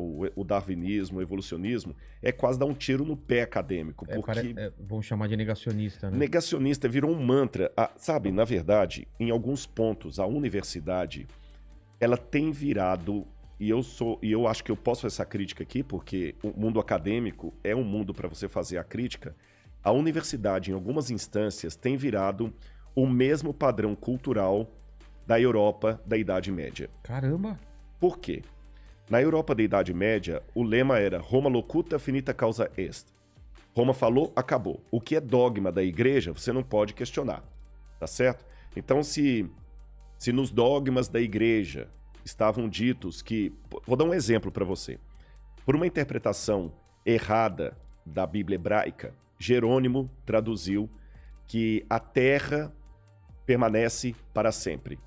o darwinismo, o evolucionismo, é quase dar um tiro no pé acadêmico. Porque vão chamar de negacionista, né? negacionista virou um mantra. Sabe, na verdade, em alguns pontos, a universidade, ela tem virado, e eu acho que eu posso fazer essa crítica aqui, porque o mundo acadêmico é um mundo para você fazer a crítica. A universidade, em algumas instâncias, tem virado o mesmo padrão cultural da Europa da Idade Média. Caramba! Por quê? Na Europa da Idade Média, o lema era Roma locuta, finita causa est. Roma falou, acabou. O que é dogma da igreja, você não pode questionar, tá certo? Então, se nos dogmas da igreja estavam ditos que... Vou dar um exemplo para você. Por uma interpretação errada da Bíblia hebraica, Jerônimo traduziu que a terra permanece para sempre.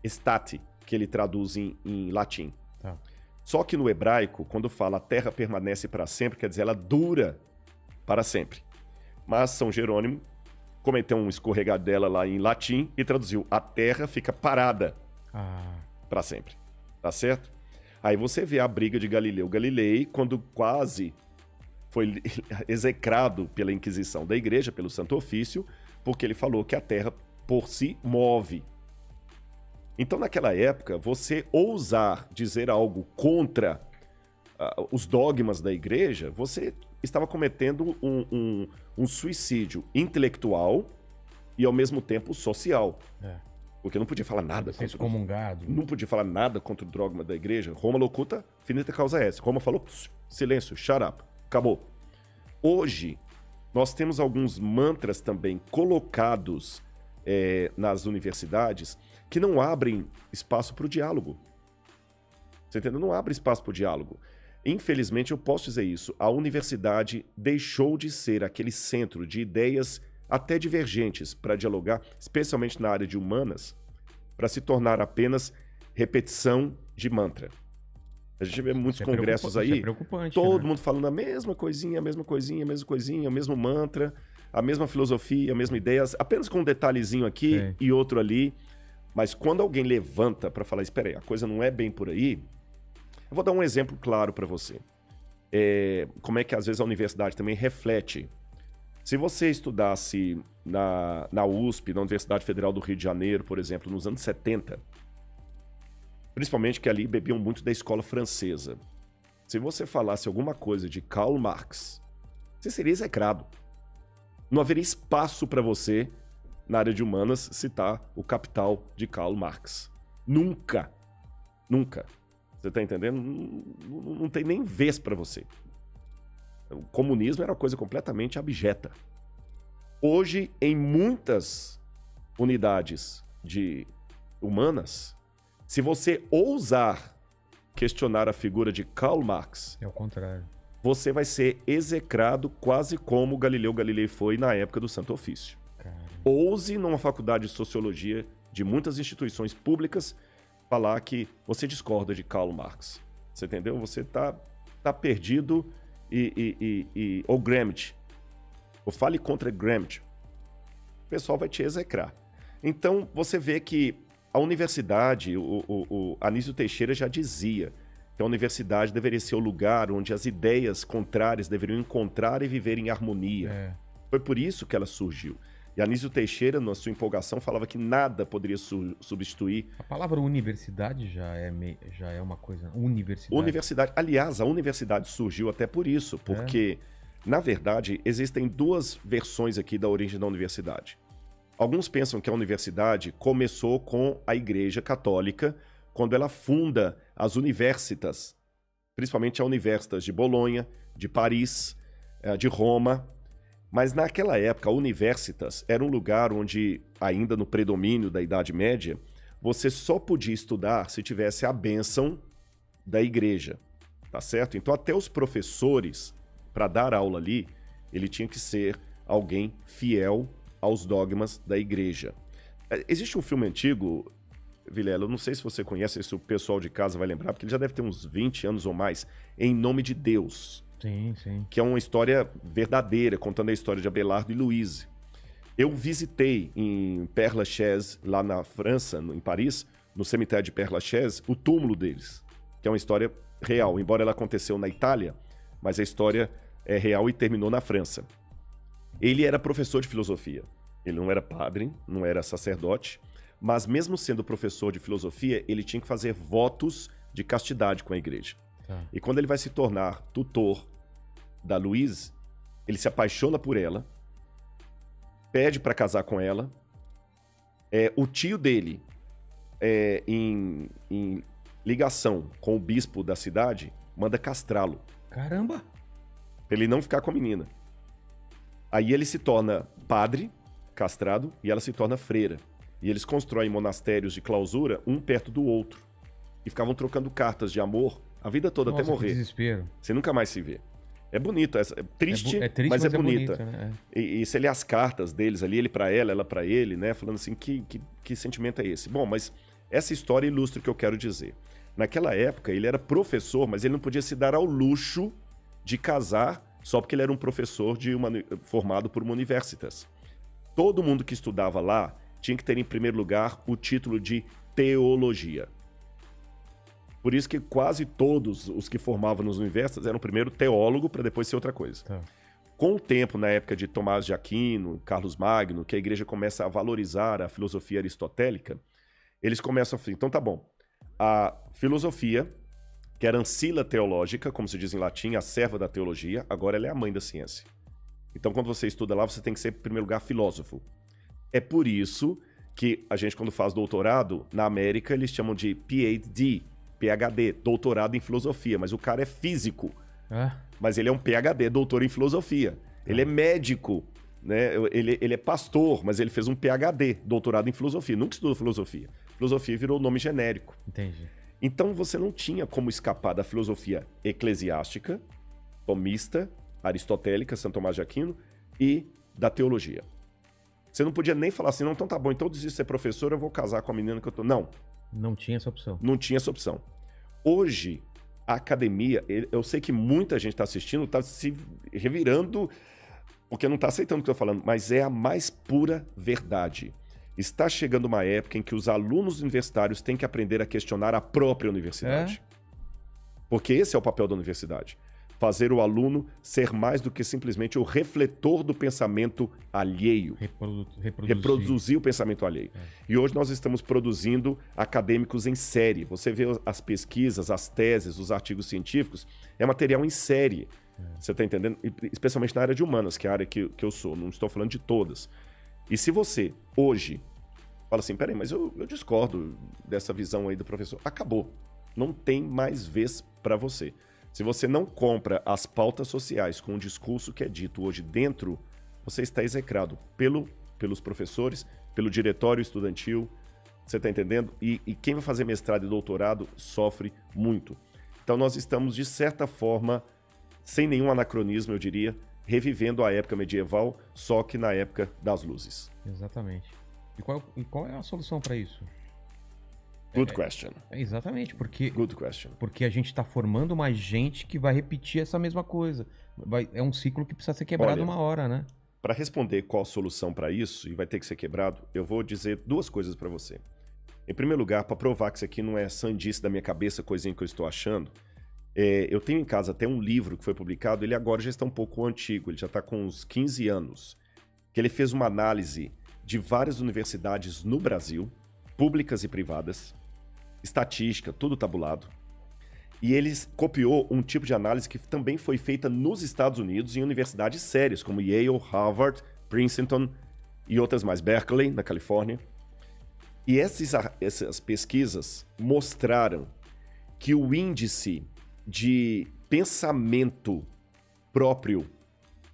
Estate, que ele traduz em latim. Tá. Só que no hebraico, quando fala a terra permanece para sempre, quer dizer, ela dura para sempre. Mas São Jerônimo cometeu um escorregadela lá em latim e traduziu a terra fica parada para sempre. Tá certo? Aí você vê a briga de Galileu Galilei, quando quase foi execrado pela Inquisição da Igreja, pelo Santo Ofício, porque ele falou que a terra por si move. Então, naquela época, você ousar dizer algo contra os dogmas da igreja, você estava cometendo um suicídio intelectual e, ao mesmo tempo, social. Porque não podia falar nada contra... excomungado. Não podia falar nada contra o dogma da igreja. Roma locuta, finita causa est. Roma falou, silêncio, shut up, acabou. Hoje, nós temos alguns mantras também colocados nas universidades que não abrem espaço para o diálogo. Você entendeu? Não abre espaço para o diálogo. Infelizmente, eu posso dizer isso. A universidade deixou de ser aquele centro de ideias até divergentes para dialogar, especialmente na área de humanas, para se tornar apenas repetição de mantra. A gente vê muitos congressos aí, todo mundo falando a mesma coisinha, a mesma coisinha, a mesma coisinha, o mesmo mantra, a mesma filosofia, a mesma ideia, apenas com um detalhezinho aqui e outro ali. Mas quando alguém levanta para falar, espera aí, a coisa não é bem por aí, eu vou dar um exemplo claro para você. Como é que às vezes a universidade também reflete. Se você estudasse na USP, na Universidade Federal do Rio de Janeiro, por exemplo, nos anos 70, principalmente que ali bebiam muito da escola francesa, se você falasse alguma coisa de Karl Marx, você seria execrado. Não haveria espaço para você, na área de humanas, citar o Capital de Karl Marx. Nunca. Nunca. Você tá entendendo? Não tem nem vez para você. O comunismo era uma coisa completamente abjeta. Hoje, em muitas unidades de humanas, se você ousar questionar a figura de Karl Marx... É o contrário. Você vai ser execrado quase como Galileu Galilei foi na época do Santo Ofício. Caramba. Ouse, numa faculdade de sociologia de muitas instituições públicas, falar que você discorda de Karl Marx. Você entendeu? Você tá perdido ou Gramsci. Ou fale contra Gramsci. O pessoal vai te execrar. Então, você vê que a universidade, o Anísio Teixeira já dizia que a universidade deveria ser o lugar onde as ideias contrárias deveriam encontrar e viver em harmonia. Foi por isso que ela surgiu. E Anísio Teixeira, na sua empolgação, falava que nada poderia substituir... A palavra universidade já é uma coisa... Universidade. Aliás, a universidade surgiu até por isso, porque, na verdade, existem duas versões aqui da origem da universidade. Alguns pensam que a universidade começou com a Igreja Católica, quando ela funda as universitas, principalmente a Universitas de Bolonha, de Paris, de Roma. Mas naquela época, a Universitas era um lugar onde, ainda no predomínio da Idade Média, você só podia estudar se tivesse a bênção da igreja, tá certo? Então até os professores, para dar aula ali, ele tinha que ser alguém fiel aos dogmas da igreja. Existe um filme antigo, Vilela, eu não sei se você conhece, se o pessoal de casa vai lembrar, porque ele já deve ter uns 20 anos ou mais, Em Nome de Deus. Sim, sim. Que é uma história verdadeira, contando a história de Abelardo e Louise. Eu visitei em Père Lachaise, lá na França, em Paris, no cemitério de Père Lachaise, o túmulo deles, que é uma história real, embora ela aconteceu na Itália, mas a história é real e terminou na França. Ele era professor de filosofia. Ele não era padre, não era sacerdote, mas mesmo sendo professor de filosofia, ele tinha que fazer votos de castidade com a igreja. E quando ele vai se tornar tutor da Louise, ele se apaixona por ela, pede para casar com ela. O tio dele, em ligação com o bispo da cidade, manda castrá-lo. Caramba! Pra ele não ficar com a menina. Aí ele se torna padre, castrado, e ela se torna freira. E eles constroem monastérios de clausura, um perto do outro. E ficavam trocando cartas de amor a vida toda. Nossa, até morrer. Que desespero. Você nunca mais se vê. É bonito, é triste, mas é bonita. Bonito, né? E você lê as cartas deles ali, ele pra ela pra ele, né? Falando assim, que sentimento é esse? Bom, mas essa história ilustra o que eu quero dizer. Naquela época, ele era professor, mas ele não podia se dar ao luxo de casar só porque ele era um professor formado por uma universitas. Todo mundo que estudava lá tinha que ter, em primeiro lugar, o título de teologia. Por isso que quase todos os que formavam nas universidades eram primeiro teólogo para depois ser outra coisa. Tá. Com o tempo, na época de Tomás de Aquino, Carlos Magno, que a igreja começa a valorizar a filosofia aristotélica, eles começam a falar, então tá bom, a filosofia, que era ancila teológica, como se diz em latim, a serva da teologia, agora ela é a mãe da ciência. Então quando você estuda lá, você tem que ser, em primeiro lugar, filósofo. É por isso que a gente, quando faz doutorado, na América, eles chamam de PhD, doutorado em filosofia, mas o cara é físico. Mas ele é um PhD, doutor em filosofia. Ele é médico, né? Ele é pastor, mas ele fez um PhD, doutorado em filosofia. Nunca estudou filosofia. Filosofia virou nome genérico. Entendi. Então você não tinha como escapar da filosofia eclesiástica, tomista, aristotélica, Santo Tomás de Aquino, e da teologia. Você não podia nem falar assim, não, então tá bom, então eu desisto de ser professor, eu vou casar com a menina que eu tô... Não. Não tinha essa opção. Não tinha essa opção. Hoje, a academia, eu sei que muita gente está assistindo, está se revirando, porque não está aceitando o que eu estou falando, mas é a mais pura verdade. Está chegando uma época em que os alunos universitários têm que aprender a questionar a própria universidade. Porque esse é o papel da universidade. Fazer o aluno ser mais do que simplesmente o refletor do pensamento alheio. Reproduzir o pensamento alheio. E hoje nós estamos produzindo acadêmicos em série. Você vê as pesquisas, as teses, os artigos científicos, é material em série. Você está entendendo? Especialmente na área de humanas, que é a área que eu sou. Não estou falando de todas. E se você, hoje, fala assim, peraí, mas eu discordo dessa visão aí do professor. Acabou. Não tem mais vez para você. Se você não compra as pautas sociais com o discurso que é dito hoje dentro, você está execrado pelos professores, pelo diretório estudantil, você está entendendo? E quem vai fazer mestrado e doutorado sofre muito. Então nós estamos, de certa forma, sem nenhum anacronismo, eu diria, revivendo a época medieval, só que na época das luzes. Exatamente. E qual é a solução para isso? Good question. Exatamente, porque... Good question. Porque a gente está formando mais gente que vai repetir essa mesma coisa. É um ciclo que precisa ser quebrado uma hora, né? Para responder qual a solução para isso, e vai ter que ser quebrado, eu vou dizer duas coisas para você. Em primeiro lugar, para provar que isso aqui não é sandice da minha cabeça, coisinha que eu estou achando, eu tenho em casa até um livro que foi publicado, ele agora já está um pouco antigo, ele já está com uns 15 anos, que ele fez uma análise de várias universidades no Brasil, públicas e privadas, estatística, tudo tabulado. E ele copiou um tipo de análise que também foi feita nos Estados Unidos em universidades sérias, como Yale, Harvard, Princeton e outras mais, Berkeley, na Califórnia. E essas pesquisas mostraram que o índice de pensamento próprio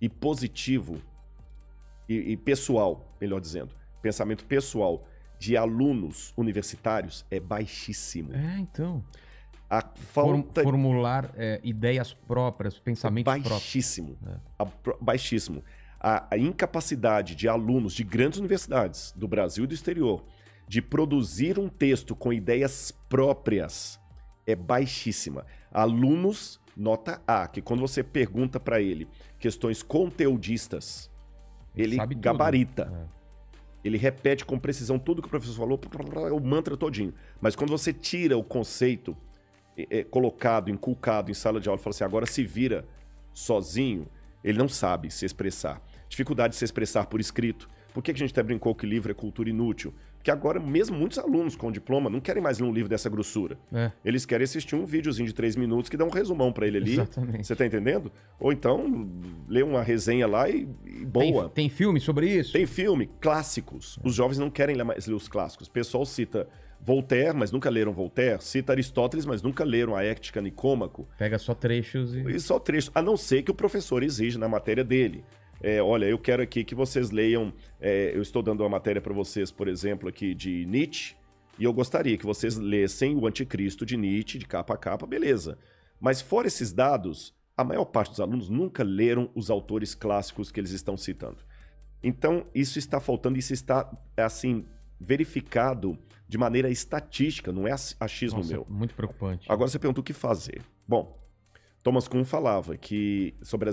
e positivo e pessoal, melhor dizendo, pensamento pessoal de alunos universitários é baixíssimo. Então. A falta... Formular ideias próprias, pensamentos baixíssimo, próprios. Baixíssimo. A incapacidade de alunos de grandes universidades do Brasil e do exterior de produzir um texto com ideias próprias é baixíssima. Alunos, nota A, que quando você pergunta para ele questões conteudistas, ele gabarita. Ele repete com precisão tudo que o professor falou, o mantra todinho. Mas quando você tira o conceito, colocado, inculcado em sala de aula e fala assim, agora se vira sozinho, ele não sabe se expressar. Dificuldade de se expressar por escrito. Por que a gente até brincou que livro é cultura inútil? Porque agora, mesmo muitos alunos com diploma não querem mais ler um livro dessa grossura. Eles querem assistir um videozinho de 3 minutos que dá um resumão pra ele ali. Exatamente. Você tá entendendo? Ou então, ler uma resenha lá e boa. Tem filme sobre isso? Tem filme, clássicos. Os jovens não querem mais ler os clássicos. O pessoal cita Voltaire, mas nunca leram Voltaire. Cita Aristóteles, mas nunca leram a Ética Nicômaco. Pega só trechos E só trechos. A não ser que o professor exija na matéria dele. Olha, eu quero aqui que vocês leiam... eu estou dando uma matéria para vocês, por exemplo, aqui de Nietzsche, e eu gostaria que vocês lessem o Anticristo de Nietzsche, de capa a capa, beleza. Mas fora esses dados, a maior parte dos alunos nunca leram os autores clássicos que eles estão citando. Então, isso está faltando, isso está, assim, verificado de maneira estatística, não é achismo meu. Muito preocupante. Agora você pergunta o que fazer. Bom, Thomas Kuhn falava que sobre as